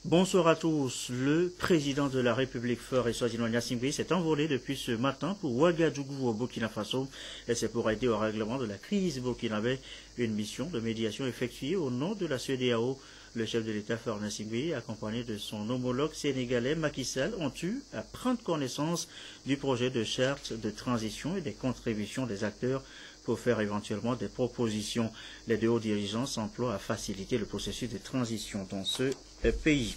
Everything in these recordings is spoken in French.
Bonsoir à tous. Le président de la République Faure et Swaziland Gnassingbé Ngui s'est envolé depuis ce matin pour Ouagadougou au Burkina Faso et c'est pour aider au règlement de la crise burkinabé. Une mission de médiation effectuée au nom de la CEDEAO. Le chef de l'État Faure Gnassingbé Ngui, accompagné de son homologue sénégalais Macky Sall, ont eu à prendre connaissance du projet de charte de transition et des contributions des acteurs pour faire éventuellement des propositions. Les deux hauts dirigeants s'emploient à faciliter le processus de transition dans ce pays.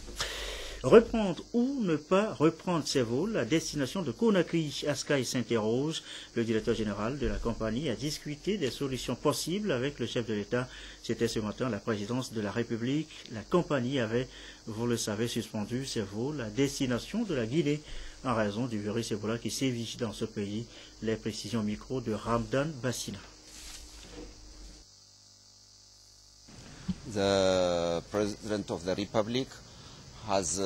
Reprendre ou ne pas reprendre ses vols à destination de Conakry, Askai s'interroge. Le directeur général de la compagnie a discuté des solutions possibles avec le chef de l'État. C'était ce matin la présidence de la République. La compagnie avait, vous le savez, suspendu ses vols à destination de la Guinée en raison du virus Ebola qui sévit dans ce pays. Les précisions micro de Ramdan Bassina. The President of the Republic has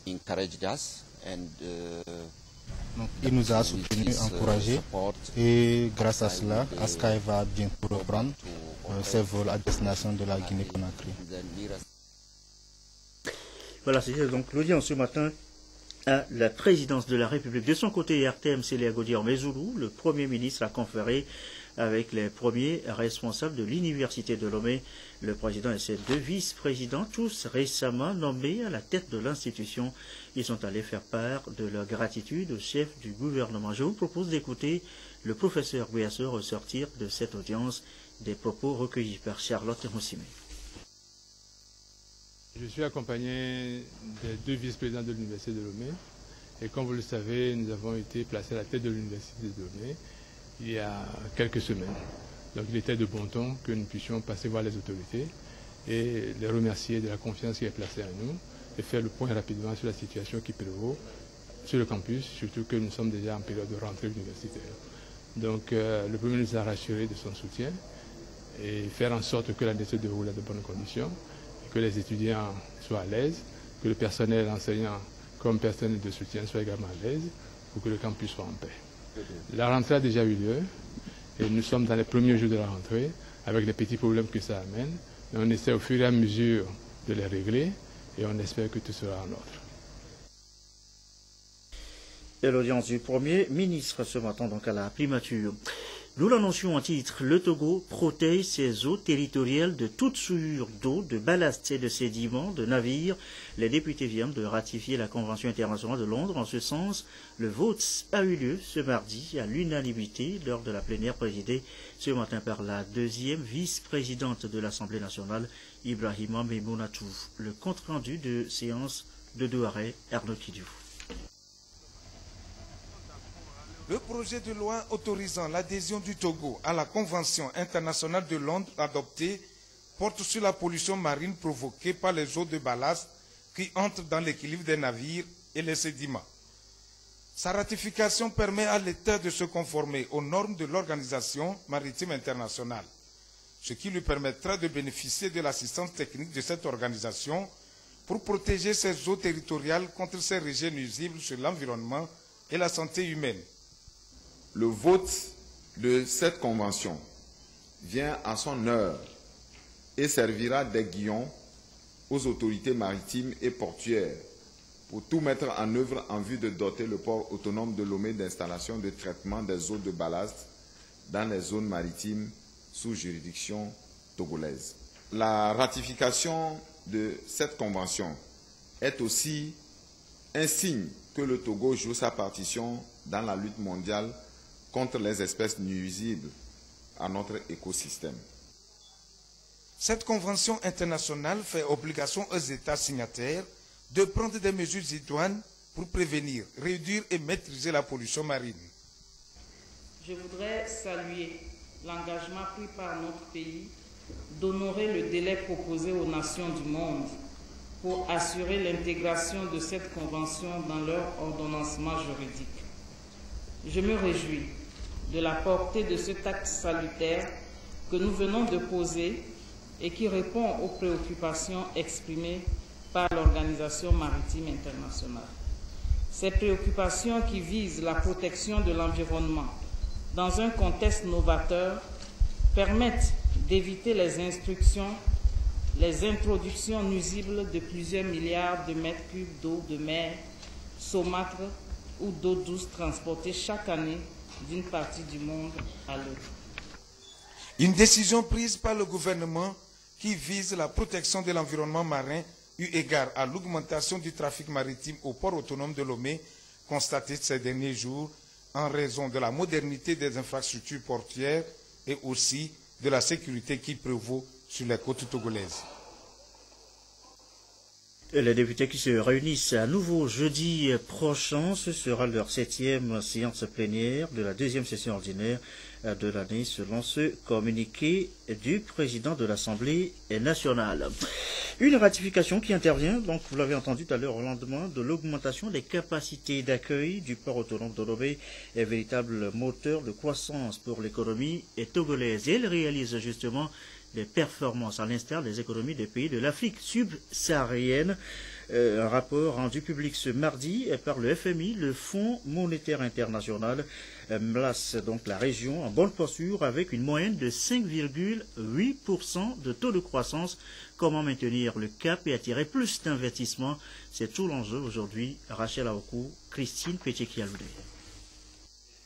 encouraged us and donc, il nous a soutenus, encouragés et grâce à cela, Askai va bientôt reprendre ses vols à destination de la Guinée-Conakry. Voilà, c'était donc l'audience ce matin à la présidence de la République. De son côté, Artem Seleagodior Mezoulou, le Premier ministre, a conféré avec les premiers responsables de l'Université de Lomé. Le président et ses deux vice-présidents, tous récemment nommés à la tête de l'institution, ils sont allés faire part de leur gratitude au chef du gouvernement. Je vous propose d'écouter le professeur Gouyasso ressortir de cette audience des propos recueillis par Charlotte Moussime. Je suis accompagné des deux vice-présidents de l'Université de Lomé et comme vous le savez, nous avons été placés à la tête de l'Université de Lomé il y a quelques semaines. Donc il était de bon ton que nous puissions passer voir les autorités et les remercier de la confiance qui est placée en nous et faire le point rapidement sur la situation qui prévaut sur le campus, surtout que nous sommes déjà en période de rentrée universitaire. Donc le Premier ministre a rassuré de son soutien et faire en sorte que l'année se déroule dans de bonnes conditions, que les étudiants soient à l'aise, que le personnel enseignant comme personnel de soutien soit également à l'aise pour que le campus soit en paix. La rentrée a déjà eu lieu et nous sommes dans les premiers jours de la rentrée avec les petits problèmes que ça amène. Et on essaie au fur et à mesure de les régler et on espère que tout sera en ordre. Et l'audience du Premier ministre ce matin donc à la primature. Nous l'annoncions en titre, le Togo protège ses eaux territoriales de toute souillure d'eau, de ballast et de sédiments, de navires. Les députés viennent de ratifier la Convention internationale de Londres. En ce sens, le vote a eu lieu ce mardi à l'unanimité lors de la plénière présidée ce matin par la deuxième vice-présidente de l'Assemblée nationale, Ibrahima Meimounatou. Le compte-rendu de séance de Douaré, Arnaud Kidou. Le projet de loi autorisant l'adhésion du Togo à la Convention internationale de Londres adoptée porte sur la pollution marine provoquée par les eaux de ballast qui entrent dans l'équilibre des navires et les sédiments. Sa ratification permet à l'État de se conformer aux normes de l'Organisation maritime internationale, ce qui lui permettra de bénéficier de l'assistance technique de cette organisation pour protéger ses eaux territoriales contre ces rejets nuisibles sur l'environnement et la santé humaine. Le vote de cette convention vient à son heure et servira d'aiguillon aux autorités maritimes et portuaires pour tout mettre en œuvre en vue de doter le port autonome de Lomé d'installations de traitement des eaux de ballast dans les zones maritimes sous juridiction togolaise. La ratification de cette convention est aussi un signe que le Togo joue sa partition dans la lutte mondiale contre les espèces nuisibles à notre écosystème. Cette convention internationale fait obligation aux États signataires de prendre des mesures idoines pour prévenir, réduire et maîtriser la pollution marine. Je voudrais saluer l'engagement pris par notre pays d'honorer le délai proposé aux nations du monde pour assurer l'intégration de cette convention dans leur ordonnancement juridique. Je me réjouis de la portée de cet acte salutaire que nous venons de poser et qui répond aux préoccupations exprimées par l'Organisation maritime internationale. Ces préoccupations qui visent la protection de l'environnement dans un contexte novateur permettent d'éviter les instructions les introductions nuisibles de plusieurs milliards de mètres cubes d'eau de mer, saumâtre ou d'eau douce transportée chaque année d'une partie du monde à l'autre. Une décision prise par le gouvernement qui vise la protection de l'environnement marin eu égard à l'augmentation du trafic maritime au port autonome de Lomé constatée ces derniers jours en raison de la modernité des infrastructures portuaires et aussi de la sécurité qui prévaut sur les côtes togolaises. Les députés qui se réunissent à nouveau jeudi prochain, ce sera leur 7e séance plénière de la 2e session ordinaire de l'année selon ce communiqué du président de l'Assemblée nationale. Une ratification qui intervient, donc vous l'avez entendu tout à l'heure, au lendemain de l'augmentation des capacités d'accueil du port autonome de Lomé, est véritable moteur de croissance pour l'économie togolaise. Et elle réalise justement des performances à l'instar des économies des pays de l'Afrique subsaharienne. Un rapport rendu public ce mardi par le FMI, le Fonds monétaire international, place donc la région en bonne posture avec une moyenne de 5,8% de taux de croissance. Comment maintenir le cap et attirer plus d'investissements? C'est tout l'enjeu aujourd'hui. Rachel Aokou, Christine Pétikialoudé.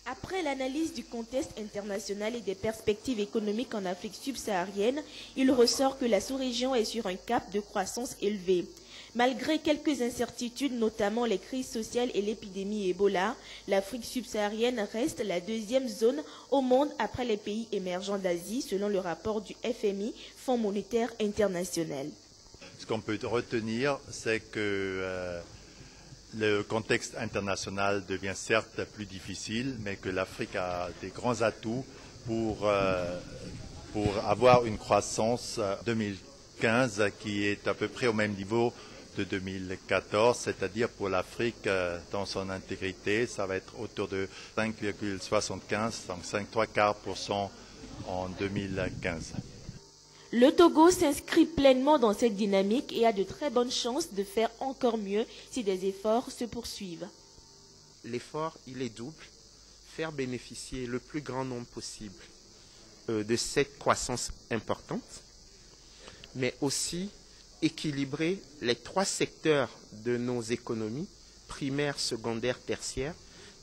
Après l'analyse du contexte international et des perspectives économiques en Afrique subsaharienne, il ressort que la sous-région est sur un cap de croissance élevé. Malgré quelques incertitudes, notamment les crises sociales et l'épidémie Ebola, l'Afrique subsaharienne reste la 2e zone au monde après les pays émergents d'Asie, selon le rapport du FMI, Fonds monétaire international. Ce qu'on peut retenir, c'est que le contexte international devient certes plus difficile, mais que l'Afrique a des grands atouts pour avoir une croissance 2015 qui est à peu près au même niveau de 2014, c'est-à-dire pour l'Afrique dans son intégrité, ça va être autour de 5,75, donc 5,75% en 2015. Le Togo s'inscrit pleinement dans cette dynamique et a de très bonnes chances de faire encore mieux si des efforts se poursuivent. L'effort, il est double. Faire bénéficier le plus grand nombre possible de cette croissance importante, mais aussi équilibrer les 3 secteurs de nos économies, primaire, secondaire, tertiaire,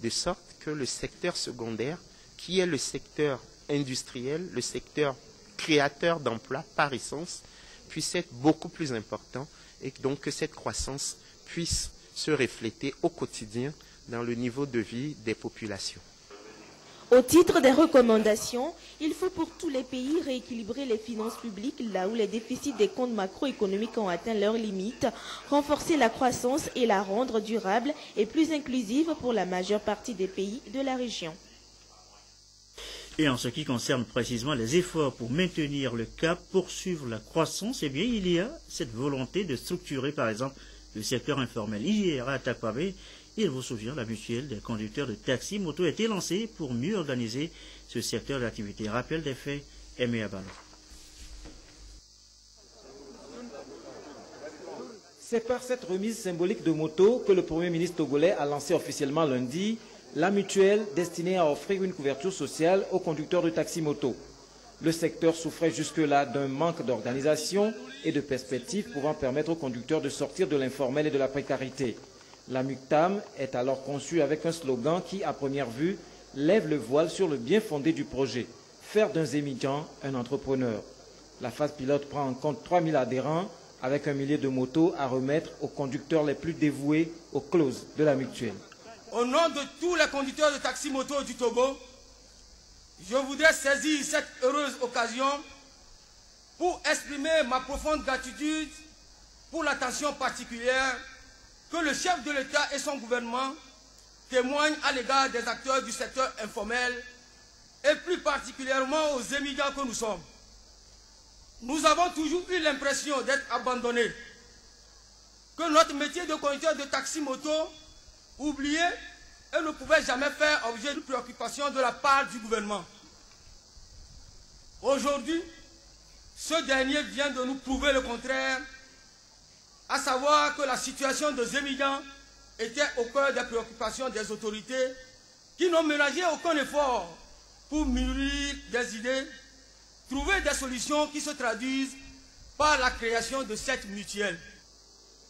de sorte que le secteur secondaire, qui est le secteur industriel, le secteur créateur d'emplois par essence, puisse être beaucoup plus important et donc que cette croissance puisse se refléter au quotidien dans le niveau de vie des populations. Au titre des recommandations, il faut pour tous les pays rééquilibrer les finances publiques là où les déficits des comptes macroéconomiques ont atteint leurs limites, renforcer la croissance et la rendre durable et plus inclusive pour la majeure partie des pays de la région. Et en ce qui concerne précisément les efforts pour maintenir le cap, poursuivre la croissance, eh bien, il y a cette volonté de structurer, par exemple, le secteur informel. Hier, à Takwame, il vous souvient, la mutuelle des conducteurs de taxi moto a été lancée pour mieux organiser ce secteur d'activité. Rappel des faits, Aimé Abalo. C'est par cette remise symbolique de moto que le Premier ministre togolais a lancé officiellement lundi la mutuelle destinée à offrir une couverture sociale aux conducteurs de taxi-moto. Le secteur souffrait jusque-là d'un manque d'organisation et de perspectives pouvant permettre aux conducteurs de sortir de l'informel et de la précarité. La MUCTAM est alors conçue avec un slogan qui, à première vue, lève le voile sur le bien fondé du projet, faire d'un Zémidjan un entrepreneur. La phase pilote prend en compte 3000 adhérents avec 1 millier de motos à remettre aux conducteurs les plus dévoués aux clauses de la mutuelle. Au nom de tous les conducteurs de taxi-moto du Togo, je voudrais saisir cette heureuse occasion pour exprimer ma profonde gratitude pour l'attention particulière que le chef de l'État et son gouvernement témoignent à l'égard des acteurs du secteur informel et plus particulièrement aux émigrants que nous sommes. Nous avons toujours eu l'impression d'être abandonnés, que notre métier de conducteur de taxi-moto oublié et ne pouvait jamais faire objet de préoccupation de la part du gouvernement. Aujourd'hui, ce dernier vient de nous prouver le contraire, à savoir que la situation des émigrants était au cœur des préoccupations des autorités qui n'ont ménagé aucun effort pour mûrir des idées, trouver des solutions qui se traduisent par la création de cette mutuelle.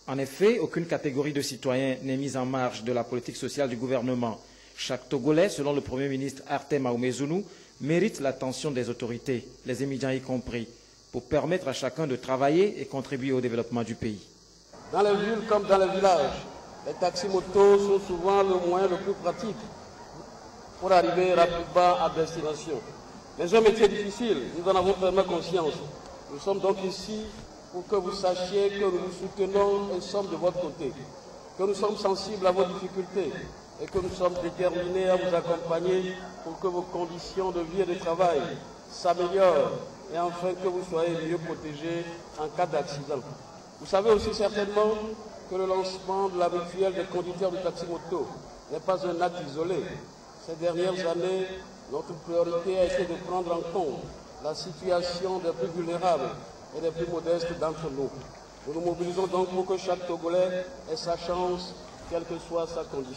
En effet, aucune catégorie de citoyens n'est mise en marge de la politique sociale du gouvernement. Chaque Togolais, selon le Premier ministre Artem Aoumezounou, mérite l'attention des autorités, les émigrants y compris, pour permettre à chacun de travailler et contribuer au développement du pays. Dans les villes comme dans les villages, les taxis-motos sont souvent le moyen le plus pratique pour arriver rapidement à destination. Mais un métier difficile, nous en avons pleinement conscience. Nous sommes donc ici pour que vous sachiez que nous vous soutenons et sommes de votre côté, que nous sommes sensibles à vos difficultés et que nous sommes déterminés à vous accompagner pour que vos conditions de vie et de travail s'améliorent et enfin que vous soyez mieux protégés en cas d'accident. Vous savez aussi certainement que le lancement de la mutuelle des conducteurs de taxi-moto n'est pas un acte isolé. Ces dernières années, notre priorité a été de prendre en compte la situation des plus vulnérables et des plus modestes d'entre nous. Nous nous mobilisons donc pour que chaque Togolais ait sa chance, quelle que soit sa condition.